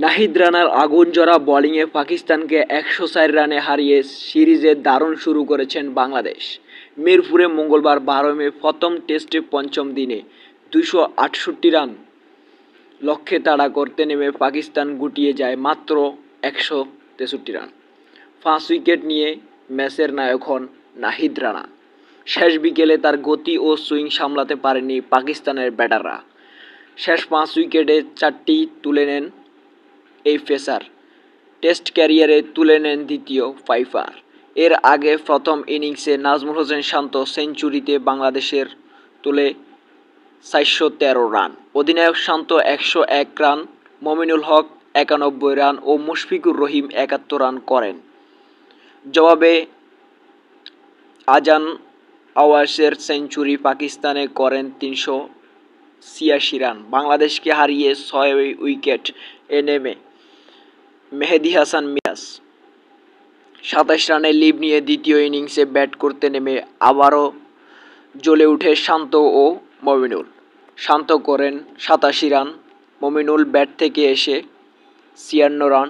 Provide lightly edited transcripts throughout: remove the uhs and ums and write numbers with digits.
নাহিদ রানার আগুনঝরা বোলিংয়ে পাকিস্তানকে ১০৪ রানে হারিয়ে সিরিজে দারুণ শুরু করেছেন বাংলাদেশ। মিরপুরে মঙ্গলবার ১২ মে প্রথম টেস্টে পঞ্চম দিনে ২৬৮ রান লক্ষ্যে তাড়া করতে নেমে পাকিস্তান গুটিয়ে যায় মাত্র ১৬৩ রান। ৫ উইকেট নিয়ে ম্যাচের নায়ক হন নাহিদ রানা। শেষ বিকেলে তার গতি ও সুইং সামলাতে পারেনি পাকিস্তানের ব্যাটাররা। শেষ ৫ উইকেটে ৪টি তুলে নেন এই পেসার। টেস্ট ক্যারিয়ারে তুলে নেন দ্বিতীয় ফাইফার। এর আগে প্রথম ইনিংসে নাজমুল হোসেন শান্ত সেঞ্চুরিতে বাংলাদেশের তোলে ৪১৩ রান। অধিনায়ক শান্ত ১০১ রান, মমিনুল হক ৯১ রান ও মুশফিকুর রহিম ৭১ রান করেন। জবাবে আজান আওয়াসের সেঞ্চুরি পাকিস্তানে করেন ৩৮৬ রান। বাংলাদেশকে হারিয়ে ৬ উইকেট নেমে মেহেদী হাসান মিরাজ ২৭ রানে লিড নিয়ে দ্বিতীয় ইনিংসে ব্যাট করতে নেমে আবারও জ্বলে ওঠে শান্ত ও মমিনুল। শান্ত করেন ৮৭ রান, মমিনুল ব্যাট থেকে এসে ৫৬ রান।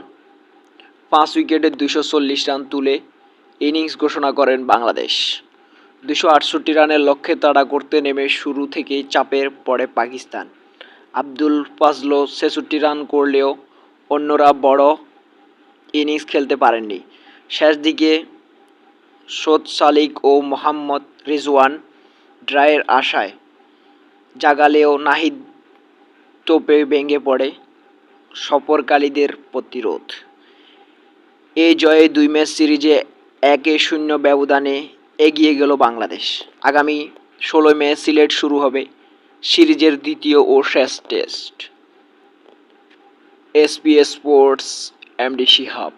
৫ উইকেটে ২৪০ রান তুলে ইনিংস ঘোষণা করেন বাংলাদেশ। ২৬৮ রানের লক্ষ্যে তাড়া করতে নেমে শুরু থেকেই চাপে পড়ে পাকিস্তান। আব্দুল ফাজল ৬৬ রান করলেও অন্যরা বড় ইনিংস খেলতে পারেননি। শেষ দিকে শোদ সালিক ও মোহাম্মদ রিজওয়ান ড্রয়ের আশায় জাগালেও নাহিদ তোপে ভেঙে পড়ে সফরকারীদের প্রতিরোধ। এই জয়ে ২ ম্যাচ সিরিজে ১-০ ব্যবধানে এগিয়ে গেল বাংলাদেশ। আগামী ১৬ মে সিলেট শুরু হবে সিরিজের দ্বিতীয় ও শেষ test. SPS sports, MD Shihab.